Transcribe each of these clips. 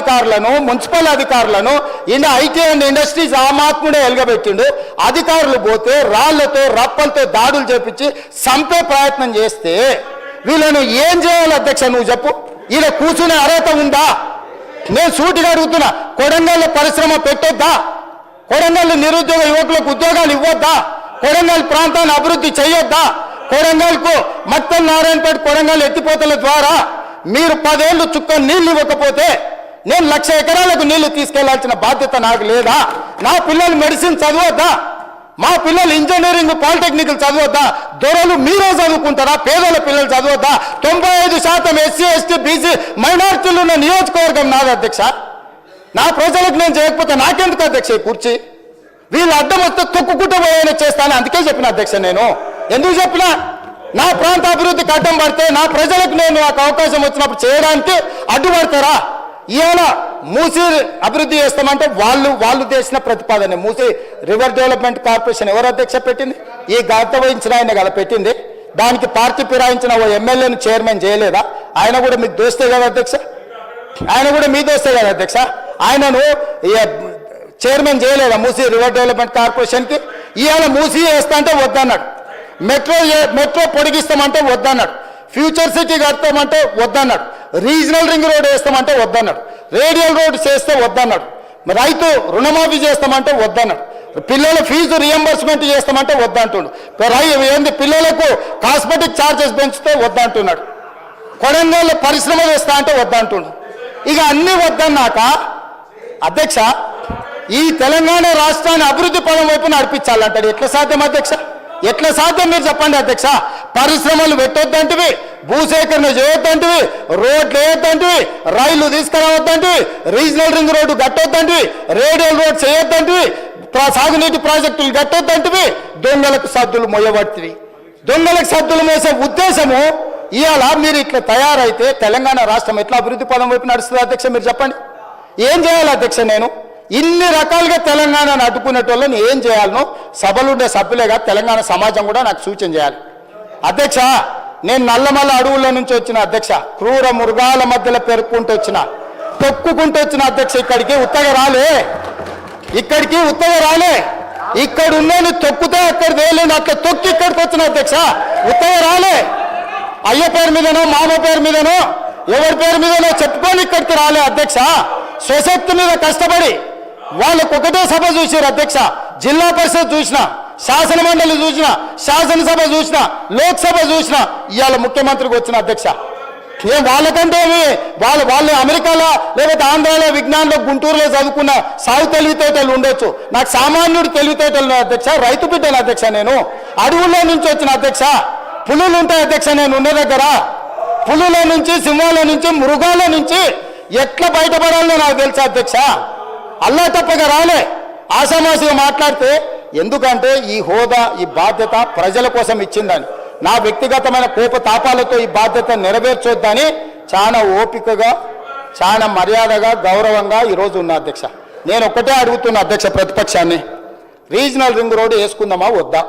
అధికారులను మున్సిపల్ అధికారులను ఇన్ని ఐటీ అండ్ ఇండస్ట్రీస్ ఆమాత్ముడే ఎలుగబెట్టిండు. అధికారులు పోతే రాళ్లతో రప్పలతో దాడులు చేపించి చంపే ప్రయత్నం చేస్తే వీళ్ళను ఏం చేయాలి అధ్యక్ష? నువ్వు చెప్పు. ఈయన కూర్చునే అర్హత ఉందా? నేను సూటిగా అడుగుతున్నా. కొడంగల్లో పరిశ్రమ పెట్టొద్దా? కొడంగల్ నిరుద్యోగ యువకులకు ఉద్యోగాలు ఇవ్వద్దా? కొడంగల్ ప్రాంతాన్ని అభివృద్ధి చేయొద్దా? కొడంగల్కు మత్తల్ నారాయణపేట కొడంగల్ ఎత్తిపోతల ద్వారా మీరు 10 ఏళ్ళు చుక్క నీళ్లు ఇవ్వకపోతే నేను 1,00,000 ఎకరాలకు నీళ్లు తీసుకెళ్లాల్సిన బాధ్యత నాకు లేదా? నా పిల్లలు మెడిసిన్ చదవద్దా? మా పిల్లలు ఇంజనీరింగ్ పాలిటెక్నికల్ చదవద్దా? దొరలు మీరే చదువుకుంటారా? పేదల పిల్లలు చదవద్దా? 95% ఎస్సీ ఎస్టీ బీసీ మైనారిటీలు ఉన్న నియోజకవర్గం నాది అధ్యక్ష. నా ప్రజలకు నేను చేయకపోతే నాకెందుకు అధ్యక్ష ఈ కుర్చీ? వీళ్ళు అడ్డం వస్తే తొక్కుకుంటూ పోయేలా చేస్తాను. అందుకే చెప్పిన అధ్యక్ష. నేను ఎందుకు చెప్పినా? నా ప్రాంత అభివృద్ధికి అడ్డం పడితే నా ప్రజలకు నేను నాకు అవకాశం వచ్చినప్పుడు చేయడానికి అడ్డుపడతారా? ఇవాళ మూసీ అభివృద్ధి చేస్తామంటే వాళ్ళు చేసిన ప్రతిపాదన. మూసీ రివర్ డెవలప్మెంట్ కార్పొరేషన్ ఎవరు అధ్యక్ష పెట్టింది? ఈ గత వహించిన ఆయన కదా పెట్టింది. దానికి పార్టీ ఫిరాయించిన ఓ ఎమ్మెల్యేను చైర్మన్ చేయలేదా? ఆయన కూడా మీకు దోస్తే కదా అధ్యక్ష. ఆయన కూడా మీ దోస్తే కదా అధ్యక్ష. ఆయనను చైర్మన్ చేయలేదా మూసీ రివర్ డెవలప్మెంట్ కార్పొరేషన్కి? ఇవాళ మూసీ వేస్తా అంటే వద్దన్నాడు. మెట్రో పొడిగిస్తామంటే వద్దన్నాడు. ఫ్యూచర్ సిటీ కడతామంటే వద్దన్నాడు. రీజనల్ రింగ్ రోడ్ వేస్తామంటే వద్దన్నాడు. రేడియల్ రోడ్ చేస్తే వద్దన్నాడు. రైతు రుణమాఫీ చేస్తామంటే వద్దన్నాడు. పిల్లల ఫీజు రియంబర్స్మెంట్ చేస్తామంటే వద్దంటున్నాడు. ఏంది పిల్లలకు కాస్మెటిక్ ఛార్జెస్ పెంచితే వద్దంటున్నాడు. కొడంగల్ పరిశ్రమ వేస్తా అంటే వద్దంటున్నాడు. ఇక అన్ని వద్దన్నాక అధ్యక్ష ఈ తెలంగాణ రాష్ట్రాన్ని అభివృద్ధి పదం వైపు నడిపించాలంటాడు. ఎట్లా సాధ్యం అధ్యక్ష? ఎట్లా సాధ్యం మీరు చెప్పండి అధ్యక్ష? పరిశ్రమలు పెట్టొద్దంటివి, భూసేకరణ చేయొద్దంటివి, రోడ్లు వేయొద్దంటివి, రైళ్లు తీసుకురావద్దంటివి, రీజనల్ రింగ్ రోడ్డు కట్టొద్దంటివి, రేడియల్ రోడ్ చేయొద్దంటివి, సాగునీటి ప్రాజెక్టులు కట్టొద్దంటివి, దొంగలకు సద్దులు మోయబడుతుంది. దొంగలకు సద్దులు మోసే ఉద్దేశము ఇవాళ మీరు ఇట్లా తయారైతే తెలంగాణ రాష్ట్రం ఎట్లా అభివృద్ధి పదం వైపు నడుస్తుంది అధ్యక్ష? మీరు చెప్పండి. ఏం చేయాలి అధ్యక్ష? నేను ఇన్ని రకాలుగా తెలంగాణను అడ్డుకునేటోళ్ళని ఏం చేయాలనో సభలుండే సభ్యులేగా తెలంగాణ సమాజం కూడా నాకు సూచన చేయాలి అధ్యక్ష. నేను నల్లమల్ల అడవుల నుంచి వచ్చిన అధ్యక్ష. క్రూర మృగాల మధ్యలో పెరుక్కుంటూ వచ్చిన, తొక్కుకుంటూ వచ్చిన అధ్యక్ష. ఇక్కడికి ఉత్తగా రాలే. ఇక్కడ ఉన్నది తొక్కుతే అక్కడ వేయలేదు. అట్లా తొక్కి ఇక్కడికి వచ్చిన అధ్యక్ష. ఉత్తగా రాలే. అయ్య పేరు మీదనో మామ పేరు మీదనో ఎవరి పేరు మీదనో చెప్పుకొని ఇక్కడికి రాలే అధ్యక్ష. స్వశక్తి మీద కష్టపడి వాళ్ళకు ఒకటే సభ చూసారు అధ్యక్ష. జిల్లా పరిషత్ చూసిన, శాసన మండలి చూసిన, శాసనసభ చూసిన, లోక్సభ చూసిన, ఇవాళ ముఖ్యమంత్రికి వచ్చిన అధ్యక్ష. ఏం వాళ్ళకంటే వాళ్ళు అమెరికాలో లేకపోతే ఆంధ్రాలో విజ్ఞానంలో గుంటూరులో చదువుకున్న సాగు తెలివితేటలు ఉండొచ్చు. నాకు సామాన్యుడు తెలివితేటలు అధ్యక్ష. రైతు బిడ్డను అధ్యక్ష. నేను అడవుల్లో నుంచి వచ్చిన అధ్యక్ష. పులులు ఉంటాయి అధ్యక్ష నేను ఉన్న దగ్గర. పులుల నుంచి, సింహాల నుంచి, మృగాల నుంచి ఎట్లా బయటపడాలో నాకు తెలుసా అధ్యక్ష. అల్లా తప్పగా రాలే. ఆషామాషిగా మాట్లాడితే ఎందుకంటే ఈ హోదా, ఈ బాధ్యత ప్రజల కోసం ఇచ్చిందని, నా వ్యక్తిగతమైన కోపతాపాలతో ఈ బాధ్యత నెరవేర్చొద్దని చాలా ఓపికగా, చాలా మర్యాదగా, గౌరవంగా ఈరోజు ఉన్న అధ్యక్ష. నేను ఒకటే అడుగుతున్న అధ్యక్ష ప్రతిపక్షాన్ని, రీజనల్ రింగ్ రోడ్ వేసుకుందామా వద్దా?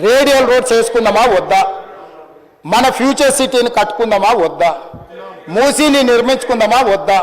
రేడియల్ రోడ్స్ వేసుకుందామా వద్దా? మన ఫ్యూచర్ సిటీని కట్టుకుందామా వద్దా? మూసీని నిర్మించుకుందామా వద్దా?